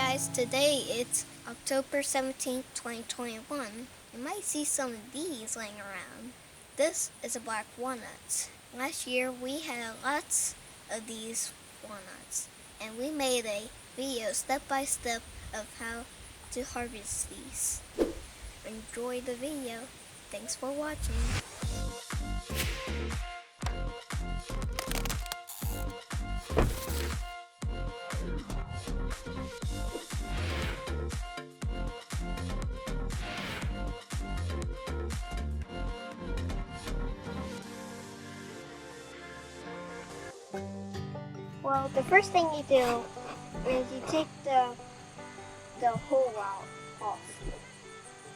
guys, today it's October 17th, 2021. You might see some of these laying around. This is a black walnut. Last year we had lots of these walnuts and we made a video step by step of how to harvest these. Enjoy the video. Thanks for watching. Well, the first thing you do is you take the whole off,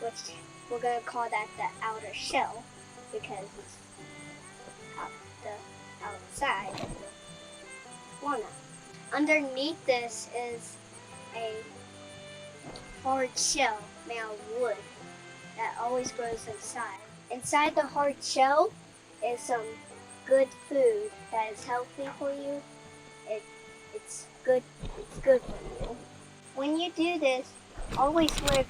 which we're going to call that the outer shell because it's the outside of the walnut. Underneath this is a hard shell made of wood that always grows inside. Inside the hard shell is some good food that is healthy for you. It's good for you. When you do this, always wear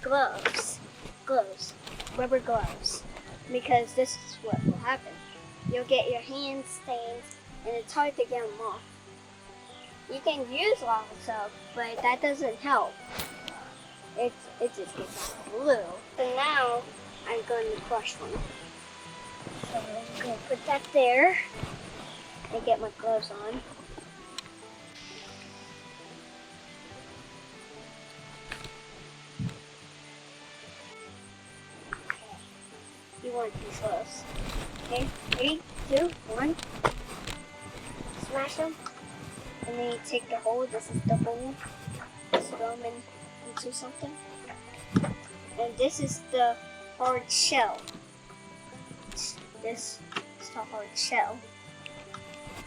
rubber gloves, because this is what will happen. You'll get your hands stained and it's hard to get them off. You can use lava soap, but that doesn't help. It just gets glue. So now I'm going to crush one. So I'm going to put that there and get my gloves on. You want these gloves. Okay, 3, 2, 1. Smash them. And then you take the hole. This is the hole. Just throw them into something. And this is the hard shell. This is the hard shell.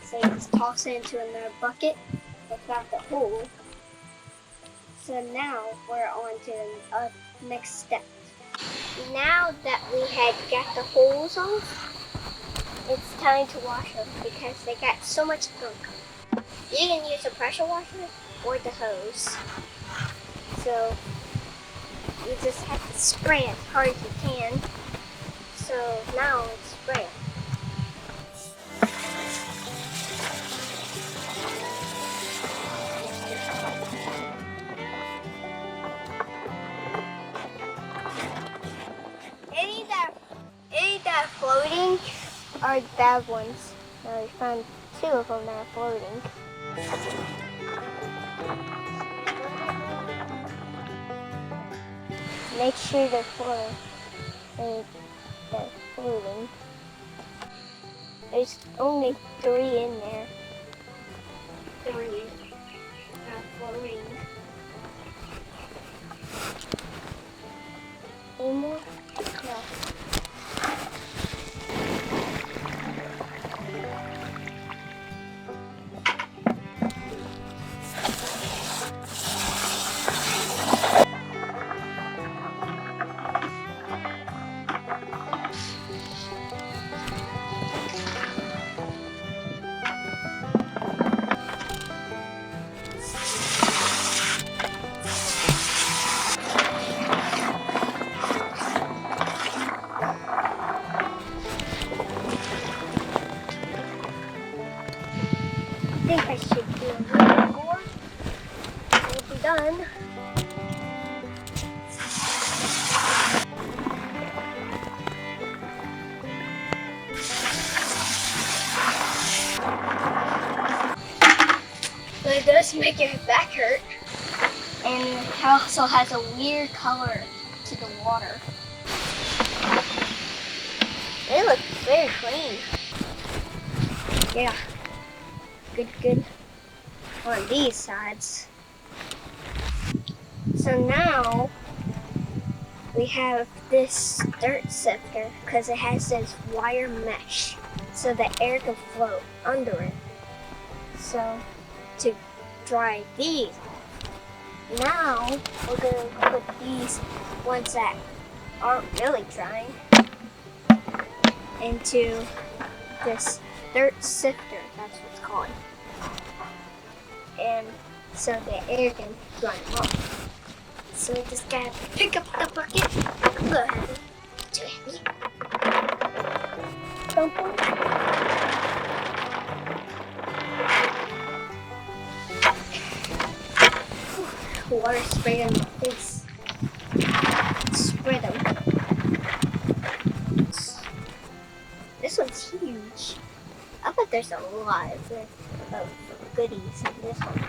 So you just toss it into another bucket without the hole. So now we're on to the next step. Now that we had got the holes off, it's time to wash them because they got so much gunk. You can use a pressure washer or the hose. So you just have to spray as hard as you can. So now it's spraying. Any that are floating are bad ones. Now we found 2 of them that are floating. Make sure they're floating. There's only 3 in there. 3 are floating. Any more? No. I think I should do a little bit more. We'll be done. So it does make your back hurt. And it also has a weird color to the water. It looks very clean. Yeah. Good on these sides. So now we have this dirt sifter because it has this wire mesh so the air can flow under it. So to dry these off. Now we're going to put these ones that aren't really drying into this dirt sifter, that's what it's called. And so the air can run off. So we just gotta pick up the bucket. Look, Abby. Too heavy. Don't pull it. Water spray on my face. Spread them. This one's huge. I bet there's a lot of goodies in this one.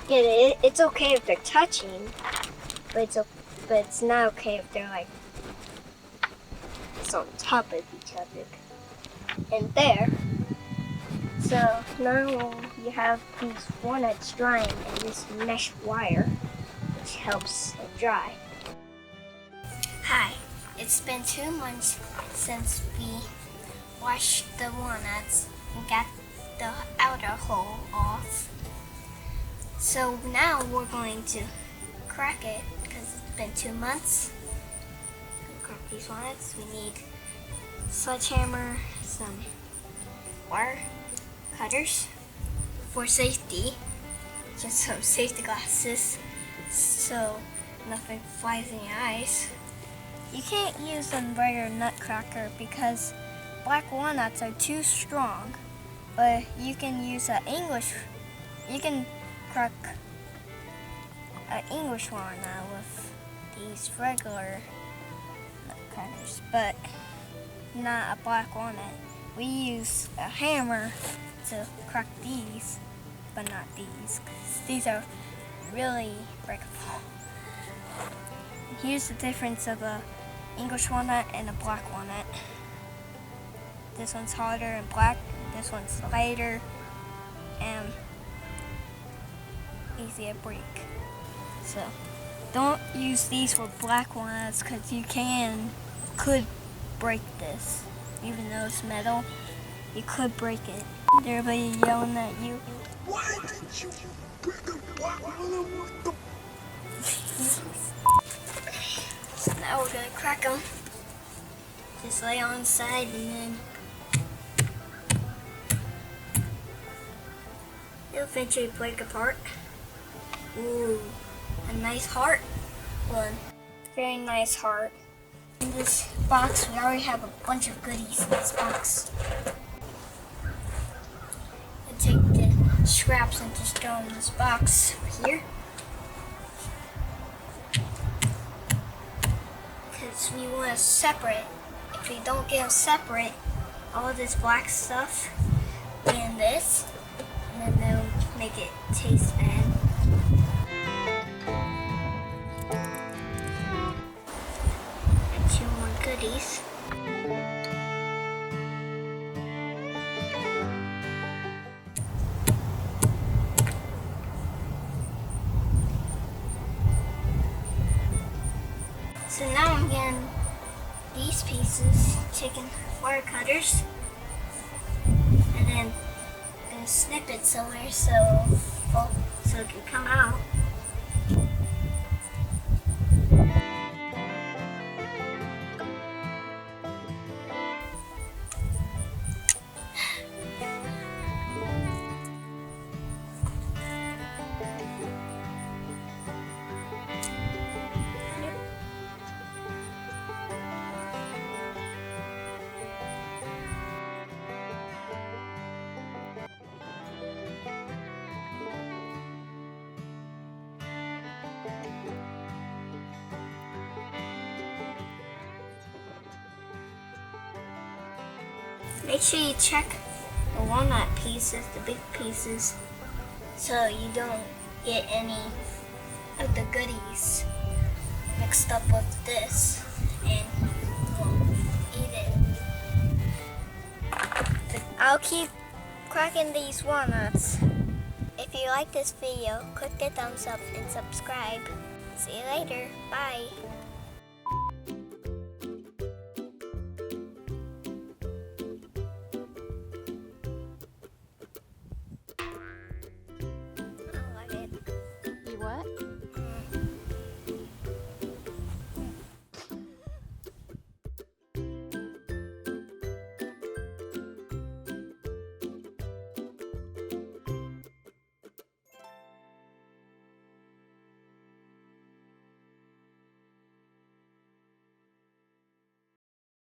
Yeah, it's okay if they're touching, but it's not okay if they're like it's on top of each other. And there. So now you have these walnuts drying in this mesh wire, which helps it dry. Hi, it's been 2 months since we washed the walnuts and got the outer hull off. So now we're going to crack it because it's been 2 months. To crack these walnuts, we need a sledgehammer, some wire cutters for safety, just some safety glasses so nothing flies in your eyes. You can't use a regular nutcracker because black walnuts are too strong, but you can use you can crack an English walnut with these regular nutcrackers, but not a black walnut. We use a hammer to crack these, but not these, because these are really breakable. Here's the difference of a English walnut and a black walnut. This one's harder and black, this one's lighter and easy to break. So don't use these for black walnuts because you could break this. Even though it's metal, you could break it. Everybody yelling at you. Why did you break a black walnut? So now we're gonna crack them. Just lay on the side and then it'll eventually break apart. Ooh, a nice heart one. Very nice heart. In this box, we already have a bunch of goodies in this box. I take the scraps and just throw them in this box here. Because we want to separate. If we don't get them separate, all this black stuff and this, and then they'll make it taste bad. Goodies. So now I'm getting these pieces, taking wire cutters, and then I'm gonna snip it somewhere so it can come out. Make sure you check the walnut pieces, the big pieces, so you don't get any of the goodies mixed up with this and won't eat it. I'll keep cracking these walnuts. If you like this video, click the thumbs up and subscribe. See you later. Bye.